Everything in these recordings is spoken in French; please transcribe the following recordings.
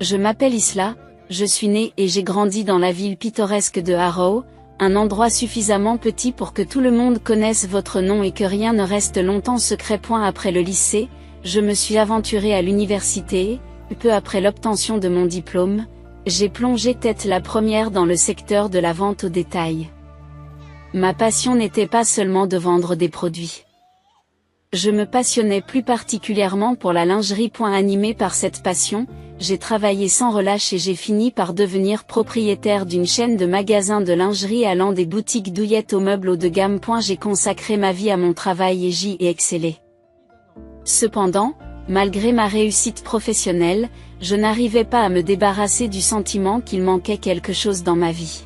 Je m'appelle Isla, je suis née et j'ai grandi dans la ville pittoresque de Harrow, un endroit suffisamment petit pour que tout le monde connaisse votre nom et que rien ne reste longtemps secret. Après le lycée, je me suis aventurée à l'université et, peu après l'obtention de mon diplôme, j'ai plongé tête la première dans le secteur de la vente au détail. Ma passion n'était pas seulement de vendre des produits. Je me passionnais plus particulièrement pour la lingerie. Animé par cette passion, j'ai travaillé sans relâche et j'ai fini par devenir propriétaire d'une chaîne de magasins de lingerie allant des boutiques douillettes aux meubles haut de gamme. J'ai consacré ma vie à mon travail et j'y ai excellé. Cependant, malgré ma réussite professionnelle, je n'arrivais pas à me débarrasser du sentiment qu'il manquait quelque chose dans ma vie.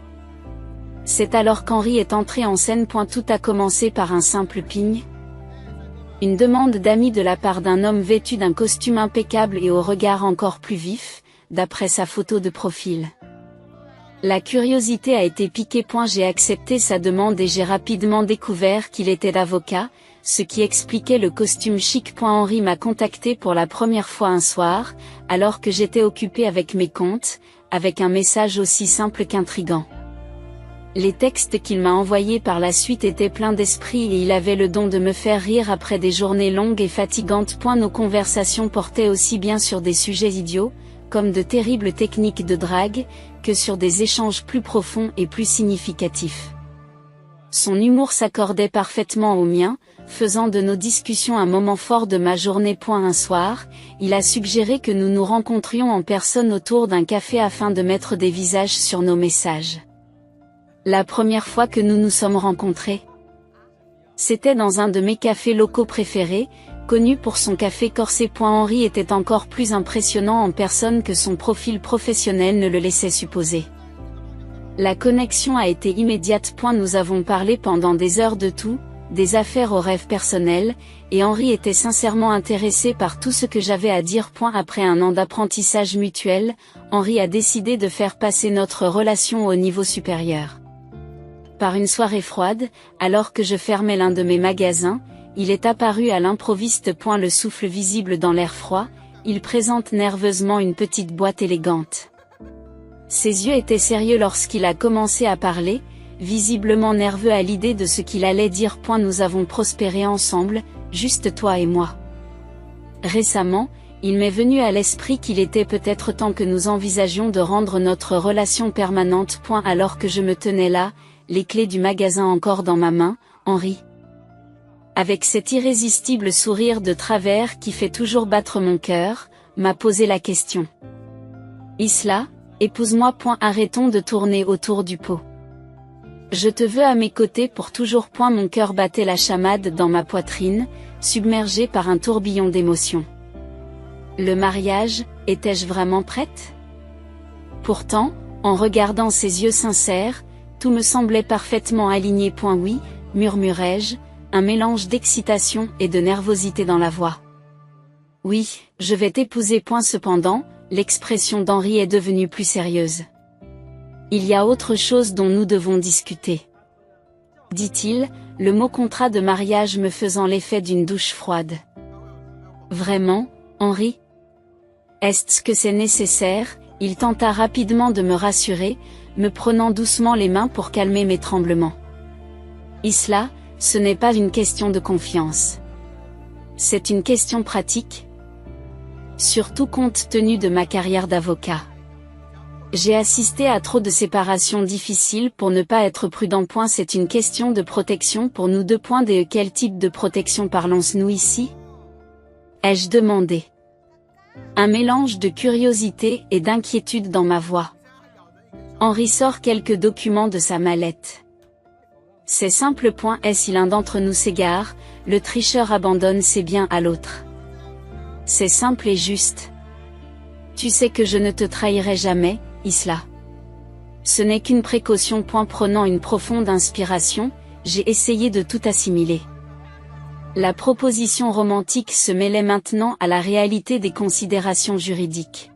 C'est alors qu'Henri est entré en scène. Tout a commencé par un simple ping. Une demande d'amis de la part d'un homme vêtu d'un costume impeccable et au regard encore plus vif, d'après sa photo de profil. La curiosité a été piquée. J'ai accepté sa demande et j'ai rapidement découvert qu'il était avocat, ce qui expliquait le costume chic. Henri m'a contacté pour la première fois un soir, alors que j'étais occupé avec mes comptes, avec un message aussi simple qu'intrigant. Les textes qu'il m'a envoyés par la suite étaient pleins d'esprit et il avait le don de me faire rire après des journées longues et fatigantes. Nos conversations portaient aussi bien sur des sujets idiots, comme de terribles techniques de drague, que sur des échanges plus profonds et plus significatifs. Son humour s'accordait parfaitement au mien, faisant de nos discussions un moment fort de ma journée. Un soir, il a suggéré que nous nous rencontrions en personne autour d'un café afin de mettre des visages sur nos messages. La première fois que nous nous sommes rencontrés, c'était dans un de mes cafés locaux préférés, connu pour son café corsé. Henri était encore plus impressionnant en personne que son profil professionnel ne le laissait supposer. La connexion a été immédiate. Nous avons parlé pendant des heures de tout, des affaires aux rêves personnels, et Henri était sincèrement intéressé par tout ce que j'avais à dire. Après un an d'apprentissage mutuel, Henri a décidé de faire passer notre relation au niveau supérieur. Par une soirée froide, alors que je fermais l'un de mes magasins, il est apparu à l'improviste. Le souffle visible dans l'air froid, il présente nerveusement une petite boîte élégante. Ses yeux étaient sérieux lorsqu'il a commencé à parler, visiblement nerveux à l'idée de ce qu'il allait dire. Nous avons prospéré ensemble, juste toi et moi. Récemment, il m'est venu à l'esprit qu'il était peut-être temps que nous envisagions de rendre notre relation permanente. Alors que je me tenais là, les clés du magasin encore dans ma main, Henri, avec cet irrésistible sourire de travers qui fait toujours battre mon cœur, m'a posé la question. Isla, épouse-moi. Arrêtons de tourner autour du pot. Je te veux à mes côtés pour toujours. Mon cœur battait la chamade dans ma poitrine, submergé par un tourbillon d'émotions. Le mariage, étais-je vraiment prête? Pourtant, en regardant ses yeux sincères, tout me semblait parfaitement aligné. Oui, murmurai-je, un mélange d'excitation et de nervosité dans la voix. Oui, je vais t'épouser. Cependant, l'expression d'Henri est devenue plus sérieuse. Il y a autre chose dont nous devons discuter, dit-il, le mot contrat de mariage me faisant l'effet d'une douche froide. Vraiment, Henri? Est-ce que c'est nécessaire? Il tenta rapidement de me rassurer, me prenant doucement les mains pour calmer mes tremblements. Isla, ce n'est pas une question de confiance. C'est une question pratique. Surtout compte tenu de ma carrière d'avocat. J'ai assisté à trop de séparations difficiles pour ne pas être prudent. C'est une question de protection pour nous deux. De quel type de protection parlons-nous ici? Ai-je demandé. Un mélange de curiosité et d'inquiétude dans ma voix. Henri sort quelques documents de sa mallette. C'est simple. Et si l'un d'entre nous s'égare, le tricheur abandonne ses biens à l'autre. C'est simple et juste. Tu sais que je ne te trahirai jamais, Isla. Ce n'est qu'une précaution. Prenant une profonde inspiration, j'ai essayé de tout assimiler. La proposition romantique se mêlait maintenant à la réalité des considérations juridiques.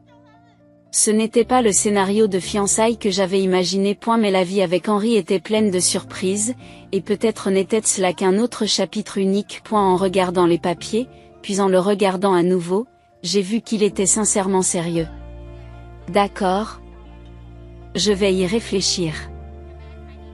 Ce n'était pas le scénario de fiançailles que j'avais imaginé. Mais la vie avec Henri était pleine de surprises, et peut-être n'était-ce qu'un autre chapitre unique. En regardant les papiers, puis en le regardant à nouveau, j'ai vu qu'il était sincèrement sérieux. D'accord. Je vais y réfléchir.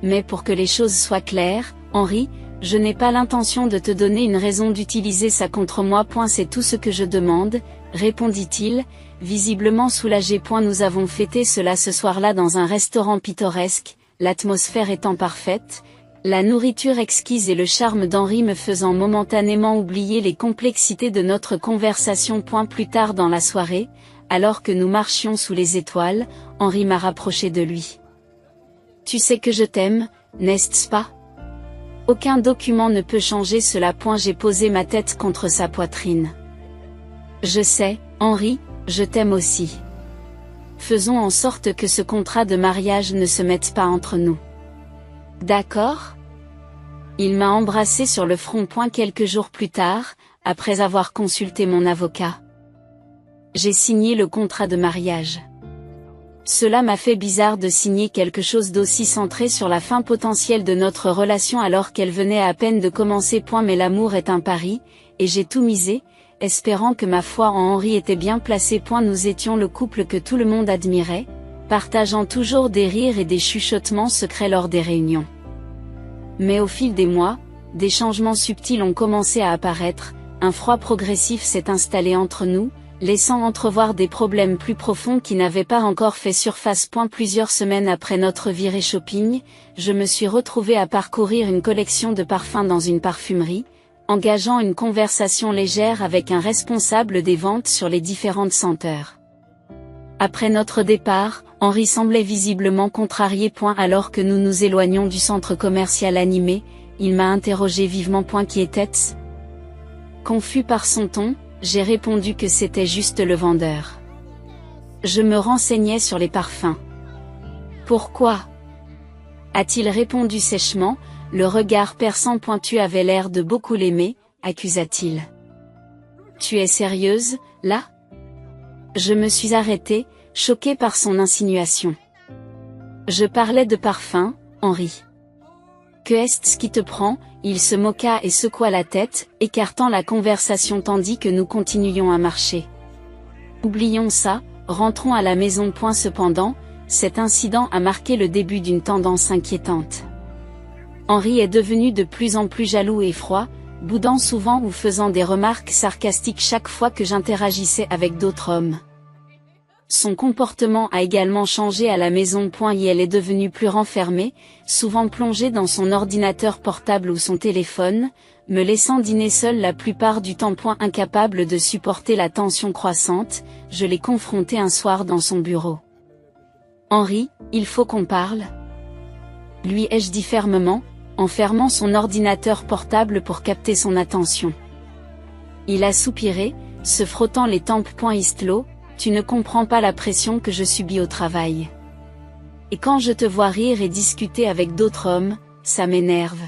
Mais pour que les choses soient claires, Henri, je n'ai pas l'intention de te donner une raison d'utiliser ça contre moi. C'est tout ce que je demande, répondit-il, visiblement soulagé. Nous avons fêté cela ce soir-là dans un restaurant pittoresque, l'atmosphère étant parfaite, la nourriture exquise et le charme d'Henri me faisant momentanément oublier les complexités de notre conversation. Plus tard dans la soirée, alors que nous marchions sous les étoiles, Henri m'a rapproché de lui. Tu sais que je t'aime, n'est-ce pas? Aucun document ne peut changer cela. J'ai posé ma tête contre sa poitrine. Je sais, Henri, je t'aime aussi. Faisons en sorte que ce contrat de mariage ne se mette pas entre nous. D'accord? Il m'a embrassé sur le front. Quelques jours plus tard, après avoir consulté mon avocat, j'ai signé le contrat de mariage. Cela m'a fait bizarre de signer quelque chose d'aussi centré sur la fin potentielle de notre relation alors qu'elle venait à peine de commencer. Mais l'amour est un pari, et j'ai tout misé, espérant que ma foi en Henri était bien placée. Nous étions le couple que tout le monde admirait, partageant toujours des rires et des chuchotements secrets lors des réunions. Mais au fil des mois, des changements subtils ont commencé à apparaître, un froid progressif s'est installé entre nous, laissant entrevoir des problèmes plus profonds qui n'avaient pas encore fait surface. Plusieurs semaines après notre virée shopping, je me suis retrouvée à parcourir une collection de parfums dans une parfumerie, engageant une conversation légère avec un responsable des ventes sur les différentes senteurs. Après notre départ, Henri semblait visiblement contrarié. Alors que nous nous éloignions du centre commercial animé, il m'a interrogé vivement. Qui était-ce? Confus par son ton, j'ai répondu que c'était juste le vendeur. Je me renseignais sur les parfums. Pourquoi? A-t-il répondu sèchement, le regard perçant. Tu avais l'air de beaucoup l'aimer, accusa-t-il. Tu es sérieuse, là? Je me suis arrêtée, choquée par son insinuation. Je parlais de parfum, Henri. Que est-ce qui te prend? Il se moqua et secoua la tête, écartant la conversation tandis que nous continuions à marcher. Oublions ça, rentrons à la maison. Cependant, cet incident a marqué le début d'une tendance inquiétante. Henri est devenu de plus en plus jaloux et froid, boudant souvent ou faisant des remarques sarcastiques chaque fois que j'interagissais avec d'autres hommes. Son comportement a également changé à la maison. Elle est devenue plus renfermée, souvent plongée dans son ordinateur portable ou son téléphone, me laissant dîner seule la plupart du temps. Incapable de supporter la tension croissante, je l'ai confrontée un soir dans son bureau. Henri, il faut qu'on parle. Lui ai-je dit fermement, en fermant son ordinateur portable pour capter son attention. Il a soupiré, se frottant les tempes. Istlo, tu ne comprends pas la pression que je subis au travail. Et quand je te vois rire et discuter avec d'autres hommes, ça m'énerve.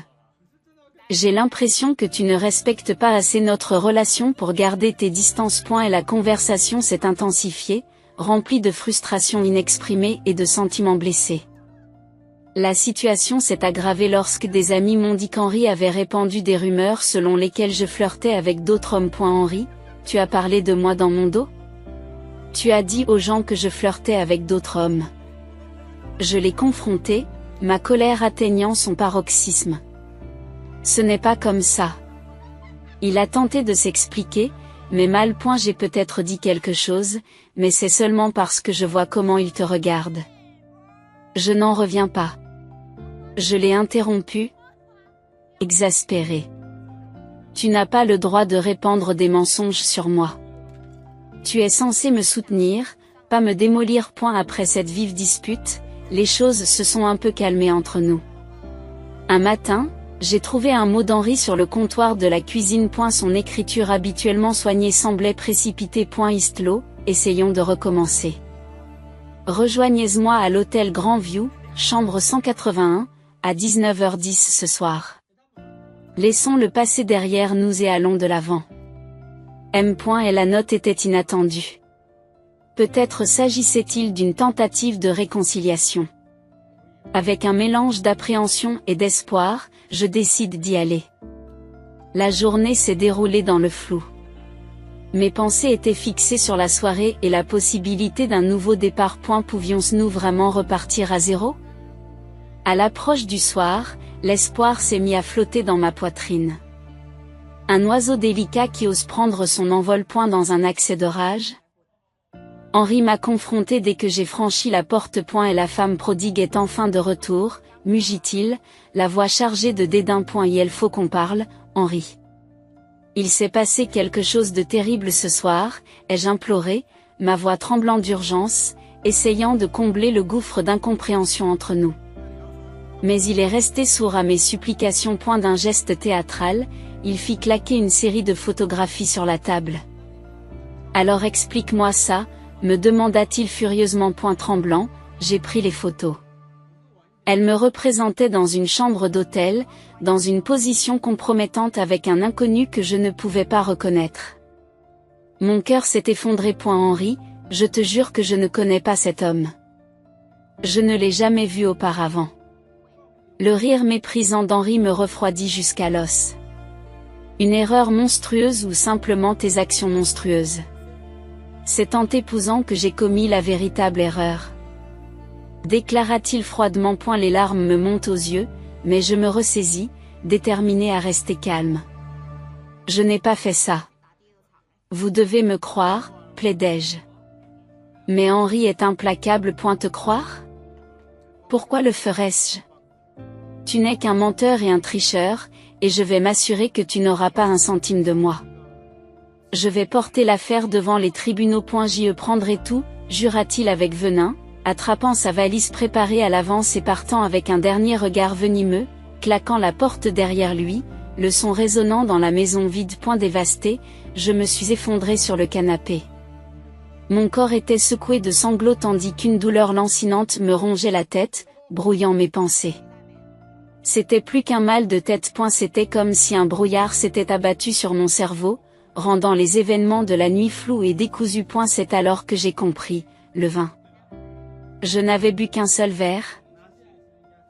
J'ai l'impression que tu ne respectes pas assez notre relation pour garder tes distances. Et la conversation s'est intensifiée, remplie de frustration inexprimée et de sentiments blessés. La situation s'est aggravée lorsque des amis m'ont dit qu'Henri avait répandu des rumeurs selon lesquelles je flirtais avec d'autres hommes. Henri, tu as parlé de moi dans mon dos? Tu as dit aux gens que je flirtais avec d'autres hommes. Je l'ai confronté, ma colère atteignant son paroxysme. Ce n'est pas comme ça. Il a tenté de s'expliquer, mais mal. J'ai peut-être dit quelque chose, mais c'est seulement parce que je vois comment il te regarde. Je n'en reviens pas. Je l'ai interrompu, exaspéré. Tu n'as pas le droit de répandre des mensonges sur moi. Tu es censé me soutenir, pas me démolir. Après cette vive dispute, les choses se sont un peu calmées entre nous. Un matin, j'ai trouvé un mot d'Henri sur le comptoir de la cuisine. Son écriture habituellement soignée semblait précipitée. Istlo, essayons de recommencer. Rejoignez-moi à l'hôtel Grandview, chambre 181, à 19h10 ce soir. Laissons le passé derrière nous et allons de l'avant. M. Et la note était inattendue. Peut-être s'agissait-il d'une tentative de réconciliation. Avec un mélange d'appréhension et d'espoir, je décide d'y aller. La journée s'est déroulée dans le flou. Mes pensées étaient fixées sur la soirée et la possibilité d'un nouveau départ. Pouvions-nous vraiment repartir à zéro? À l'approche du soir, l'espoir s'est mis à flotter dans ma poitrine. Un oiseau délicat qui ose prendre son envol. Dans un accès de rage, Henri m'a confronté dès que j'ai franchi la porte. Et la femme prodigue est enfin de retour, mugit-il, la voix chargée de dédain. Il faut qu'on parle, Henri. Il s'est passé quelque chose de terrible ce soir, ai-je imploré, ma voix tremblant d'urgence, essayant de combler le gouffre d'incompréhension entre nous. Mais il est resté sourd à mes supplications. D'un geste théâtral, il fit claquer une série de photographies sur la table. Alors explique-moi ça, me demanda-t-il furieusement. Tremblant, j'ai pris les photos. Elle me représentait dans une chambre d'hôtel, dans une position compromettante avec un inconnu que je ne pouvais pas reconnaître. Mon cœur s'est effondré. Henri, je te jure que je ne connais pas cet homme. Je ne l'ai jamais vu auparavant. Le rire méprisant d'Henri me refroidit jusqu'à l'os. Une erreur monstrueuse ou simplement tes actions monstrueuses? C'est en t'épousant que j'ai commis la véritable erreur, déclara-t-il froidement. Les larmes me montent aux yeux, mais je me ressaisis, déterminé à rester calme. Je n'ai pas fait ça. Vous devez me croire, plaidai-je. Mais Henri est implacable. Te croire? Pourquoi le ferais-je? Tu n'es qu'un menteur et un tricheur, et je vais m'assurer que tu n'auras pas un centime de moi. Je vais porter l'affaire devant les tribunaux. J'y prendrai tout, jura-t-il avec venin, attrapant sa valise préparée à l'avance et partant avec un dernier regard venimeux, claquant la porte derrière lui, le son résonnant dans la maison vide. Dévastée, je me suis effondrée sur le canapé. Mon corps était secoué de sanglots tandis qu'une douleur lancinante me rongeait la tête, brouillant mes pensées. C'était plus qu'un mal de tête. C'était comme si un brouillard s'était abattu sur mon cerveau, rendant les événements de la nuit flous et décousus. C'est alors que j'ai compris, le vin. Je n'avais bu qu'un seul verre.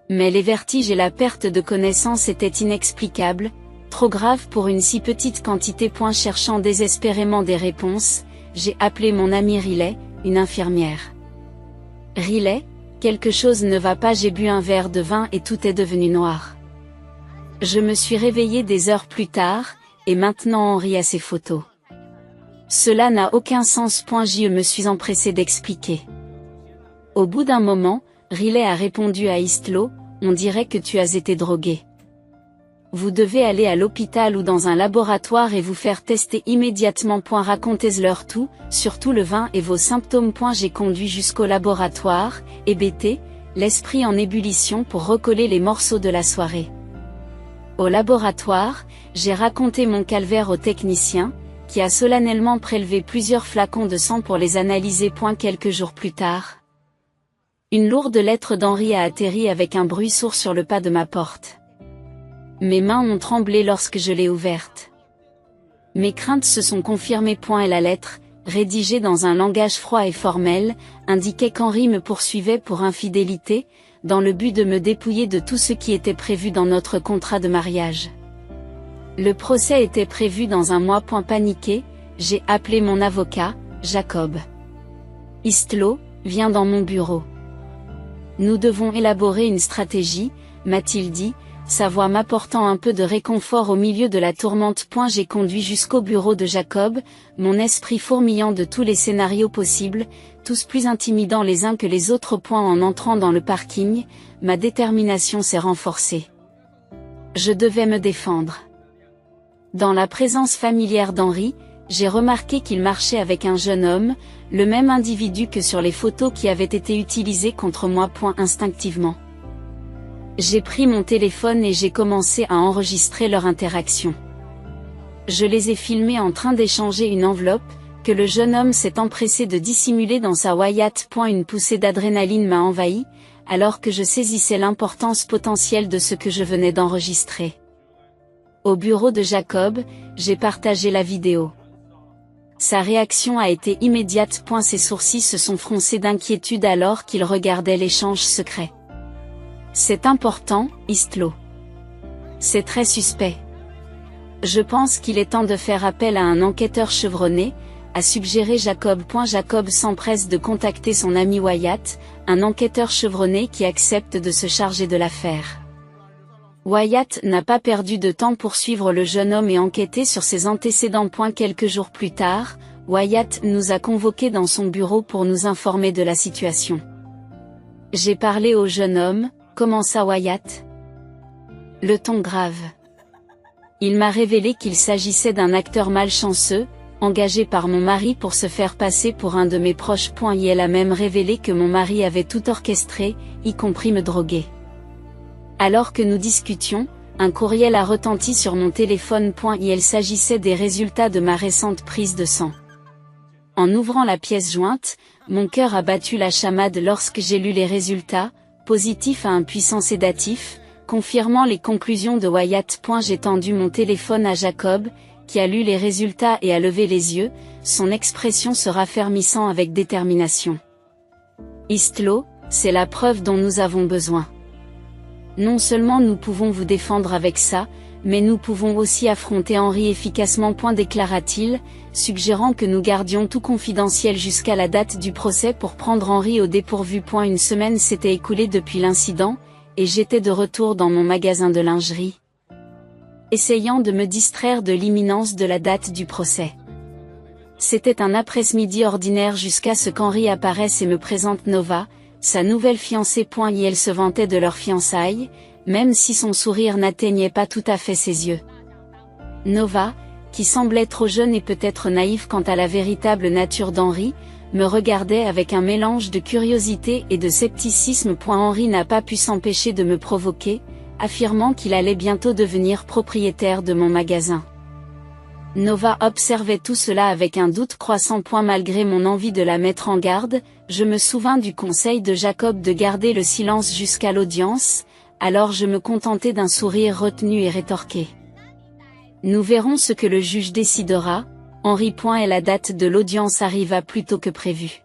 Mais les vertiges et la perte de connaissance étaient inexplicables, trop graves pour une si petite quantité. Cherchant désespérément des réponses, j'ai appelé mon amie Riley, une infirmière. Riley, quelque chose ne va pas. J'ai bu un verre de vin et tout est devenu noir. Je me suis réveillée des heures plus tard, et maintenant Henri a ses photos. Cela n'a aucun sens. Je me suis empressée d'expliquer. Au bout d'un moment, Riley a répondu à Istlo, on dirait que tu as été drogué. Vous devez aller à l'hôpital ou dans un laboratoire et vous faire tester immédiatement. Racontez-leur tout, surtout le vin et vos symptômes. J'ai conduit jusqu'au laboratoire, hébété, l'esprit en ébullition pour recoller les morceaux de la soirée. Au laboratoire, j'ai raconté mon calvaire au technicien, qui a solennellement prélevé plusieurs flacons de sang pour les analyser. Quelques jours plus tard, une lourde lettre d'Henri a atterri avec un bruit sourd sur le pas de ma porte. Mes mains ont tremblé lorsque je l'ai ouverte. Mes craintes se sont confirmées. Et la lettre, rédigée dans un langage froid et formel, indiquait qu'Henri me poursuivait pour infidélité, dans le but de me dépouiller de tout ce qui était prévu dans notre contrat de mariage. Le procès était prévu dans un mois. Paniqué, j'ai appelé mon avocat, Jacob. Istlo, viens dans mon bureau. Nous devons élaborer une stratégie, m'a-t-il dit, sa voix m'apportant un peu de réconfort au milieu de la tourmente. J'ai conduit jusqu'au bureau de Jacob, mon esprit fourmillant de tous les scénarios possibles, tous plus intimidants les uns que les autres. En entrant dans le parking, ma détermination s'est renforcée. Je devais me défendre. Dans la présence familière d'Henri, j'ai remarqué qu'il marchait avec un jeune homme, le même individu que sur les photos qui avaient été utilisées contre moi. Instinctivement, j'ai pris mon téléphone et j'ai commencé à enregistrer leur interaction. Je les ai filmés en train d'échanger une enveloppe, que le jeune homme s'est empressé de dissimuler dans sa Wyatt. Une poussée d'adrénaline m'a envahi, alors que je saisissais l'importance potentielle de ce que je venais d'enregistrer. Au bureau de Jacob, j'ai partagé la vidéo. Sa réaction a été immédiate. Ses sourcils se sont froncés d'inquiétude alors qu'il regardait l'échange secret. C'est important, Istlo. C'est très suspect. Je pense qu'il est temps de faire appel à un enquêteur chevronné, a suggéré Jacob. Jacob s'empresse de contacter son ami Wyatt, un enquêteur chevronné qui accepte de se charger de l'affaire. Wyatt n'a pas perdu de temps pour suivre le jeune homme et enquêter sur ses antécédents. Quelques jours plus tard, Wyatt nous a convoqués dans son bureau pour nous informer de la situation. J'ai parlé au jeune homme, commença Wyatt. Le ton grave. Il m'a révélé qu'il s'agissait d'un acteur malchanceux, engagé par mon mari pour se faire passer pour un de mes proches. Il a même révélé que mon mari avait tout orchestré, y compris me droguer. Alors que nous discutions, un courriel a retenti sur mon téléphone. Il s'agissait des résultats de ma récente prise de sang. En ouvrant la pièce jointe, mon cœur a battu la chamade lorsque j'ai lu les résultats, positifs à un puissant sédatif, confirmant les conclusions de Wyatt. J'ai tendu mon téléphone à Jacob, qui a lu les résultats et a levé les yeux, son expression se raffermissant avec détermination. Istlo, c'est la preuve dont nous avons besoin. Non seulement nous pouvons vous défendre avec ça, mais nous pouvons aussi affronter Henry efficacement. Déclara-t-il, suggérant que nous gardions tout confidentiel jusqu'à la date du procès pour prendre Henry au dépourvu. Une semaine s'était écoulée depuis l'incident, et j'étais de retour dans mon magasin de lingerie, essayant de me distraire de l'imminence de la date du procès. C'était un après-midi ordinaire jusqu'à ce qu'Henry apparaisse et me présente Nova, sa nouvelle fiancée. Et elle se vantait de leur fiançailles, même si son sourire n'atteignait pas tout à fait ses yeux. Nova, qui semblait trop jeune et peut-être naïve quant à la véritable nature d'Henry, me regardait avec un mélange de curiosité et de scepticisme. Henry n'a pas pu s'empêcher de me provoquer, affirmant qu'il allait bientôt devenir propriétaire de mon magasin. Nova observait tout cela avec un doute croissant. Malgré mon envie de la mettre en garde, je me souvins du conseil de Jacob de garder le silence jusqu'à l'audience, alors je me contentai d'un sourire retenu et rétorqué. Nous verrons ce que le juge décidera, Henry. Et la date de l'audience arriva plus tôt que prévu.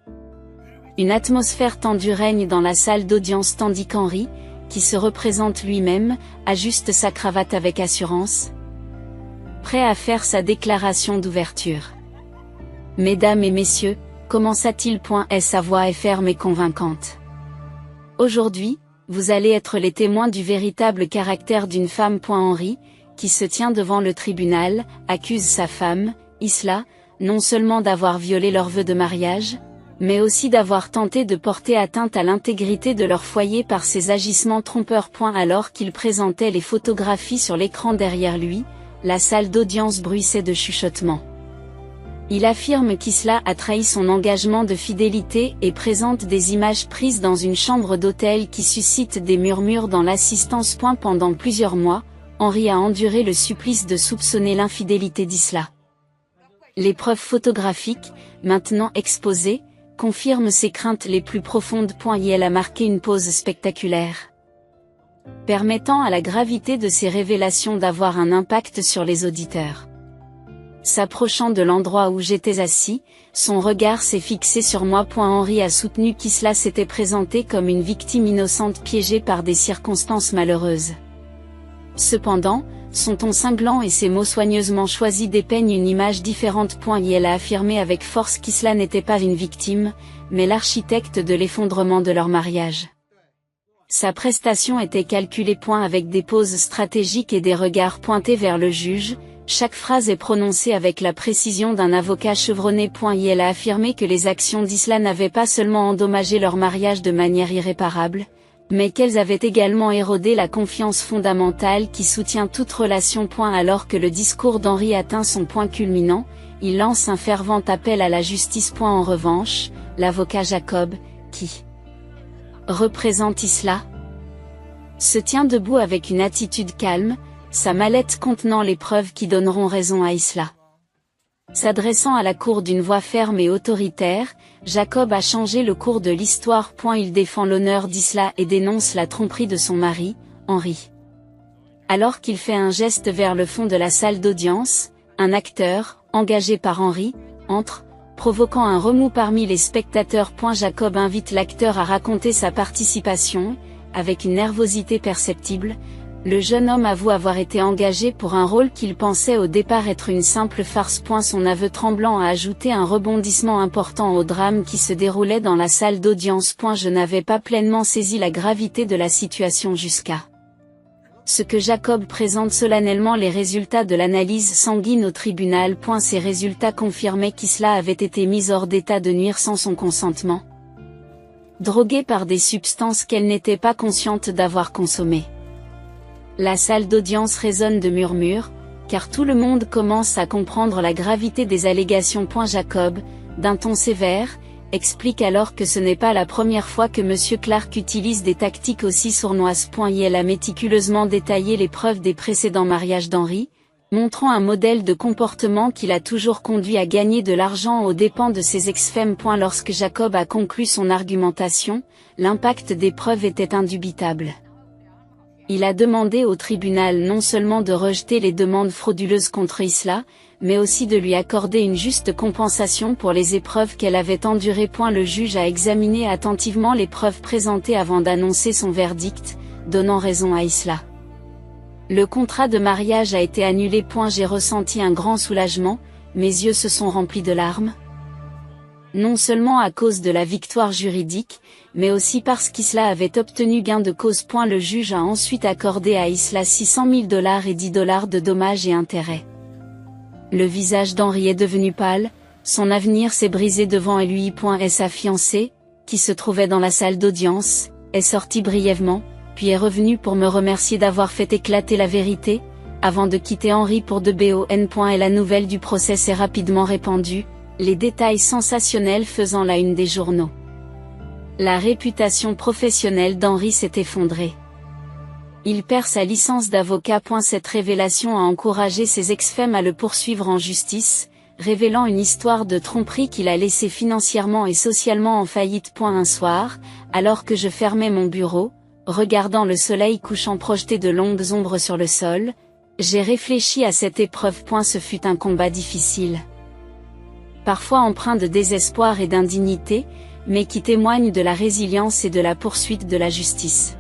Une atmosphère tendue règne dans la salle d'audience tandis qu'Henry, qui se représente lui-même, ajuste sa cravate avec assurance, prêt à faire sa déclaration d'ouverture. Mesdames et messieurs, commença-t-il. Sa voix est ferme et convaincante. Aujourd'hui, vous allez être les témoins du véritable caractère d'une femme. Henry, qui se tient devant le tribunal, accuse sa femme, Isla, non seulement d'avoir violé leur vœu de mariage, mais aussi d'avoir tenté de porter atteinte à l'intégrité de leur foyer par ses agissements trompeurs. Alors qu'il présentait les photographies sur l'écran derrière lui, la salle d'audience bruissait de chuchotements. Il affirme qu'Isla a trahi son engagement de fidélité et présente des images prises dans une chambre d'hôtel qui suscitent des murmures dans l'assistance. Pendant plusieurs mois, Henry a enduré le supplice de soupçonner l'infidélité d'Isla. Les preuves photographiques, maintenant exposées, confirment ses craintes les plus profondes. Et elle a marqué une pause spectaculaire, permettant à la gravité de ces révélations d'avoir un impact sur les auditeurs. S'approchant de l'endroit où j'étais assis, son regard s'est fixé sur moi. Henry a soutenu qu'Isla s'était présentée comme une victime innocente piégée par des circonstances malheureuses. Cependant, son ton cinglant et ses mots soigneusement choisis dépeignent une image différente. Et elle a affirmé avec force qu'Isla n'était pas une victime, mais l'architecte de l'effondrement de leur mariage. Sa prestation était calculée. Avec des pauses stratégiques et des regards pointés vers le juge, chaque phrase est prononcée avec la précision d'un avocat chevronné. Et elle a affirmé que les actions d'Isla n'avaient pas seulement endommagé leur mariage de manière irréparable, mais qu'elles avaient également érodé la confiance fondamentale qui soutient toute relation. Alors que le discours d'Henry atteint son point culminant, il lance un fervent appel à la justice. En revanche, l'avocat Jacob, qui représente Isla, se tient debout avec une attitude calme, sa mallette contenant les preuves qui donneront raison à Isla. S'adressant à la cour d'une voix ferme et autoritaire, Jacob a changé le cours de l'histoire. Il défend l'honneur d'Isla et dénonce la tromperie de son mari, Henry. Alors qu'il fait un geste vers le fond de la salle d'audience, un acteur, engagé par Henry, entre, provoquant un remous parmi les spectateurs. Jacob invite l'acteur à raconter sa participation, avec une nervosité perceptible, Le jeune homme avoue avoir été engagé pour un rôle qu'il pensait au départ être une simple farce. Son aveu tremblant a ajouté un rebondissement important au drame qui se déroulait dans la salle d'audience. Je n'avais pas pleinement saisi la gravité de la situation jusqu'à ce que Jacob présente solennellement les résultats de l'analyse sanguine au tribunal. Ces résultats confirmaient qu'Isla avait été mise hors d'état de nuire sans son consentement, droguée par des substances qu'elle n'était pas consciente d'avoir consommées. La salle d'audience résonne de murmures, car tout le monde commence à comprendre la gravité des allégations. Jacob, d'un ton sévère, explique alors que ce n'est pas la première fois que M. Clark utilise des tactiques aussi sournoises. Il a méticuleusement détaillé les preuves des précédents mariages d'Henry, montrant un modèle de comportement qui l'a toujours conduit à gagner de l'argent aux dépens de ses ex-femmes. Lorsque Jacob a conclu son argumentation, l'impact des preuves était indubitable. Il a demandé au tribunal non seulement de rejeter les demandes frauduleuses contre Isla, mais aussi de lui accorder une juste compensation pour les épreuves qu'elle avait endurées. Le juge a examiné attentivement les preuves présentées avant d'annoncer son verdict, donnant raison à Isla. Le contrat de mariage a été annulé. J'ai ressenti un grand soulagement, mes yeux se sont remplis de larmes. Non seulement à cause de la victoire juridique, mais aussi parce qu'Isla avait obtenu gain de cause. Le juge a ensuite accordé à Isla $600 000 et $10 de dommages et intérêts. Le visage d'Henry est devenu pâle, son avenir s'est brisé devant lui. Et sa fiancée, qui se trouvait dans la salle d'audience, est sortie brièvement, puis est revenue pour me remercier d'avoir fait éclater la vérité, avant de quitter Henry pour de bon. Et la nouvelle du procès s'est rapidement répandue, les détails sensationnels faisant la une des journaux. La réputation professionnelle d'Henry s'est effondrée. Il perd sa licence d'avocat. Cette révélation a encouragé ses ex-femmes à le poursuivre en justice, révélant une histoire de tromperie qui l'a laissé financièrement et socialement en faillite. Un soir, alors que je fermais mon bureau, regardant le soleil couchant projeter de longues ombres sur le sol, j'ai réfléchi à cette épreuve. Ce fut un combat difficile, parfois empreint de désespoir et d'indignité, mais qui témoigne de la résilience et de la poursuite de la justice.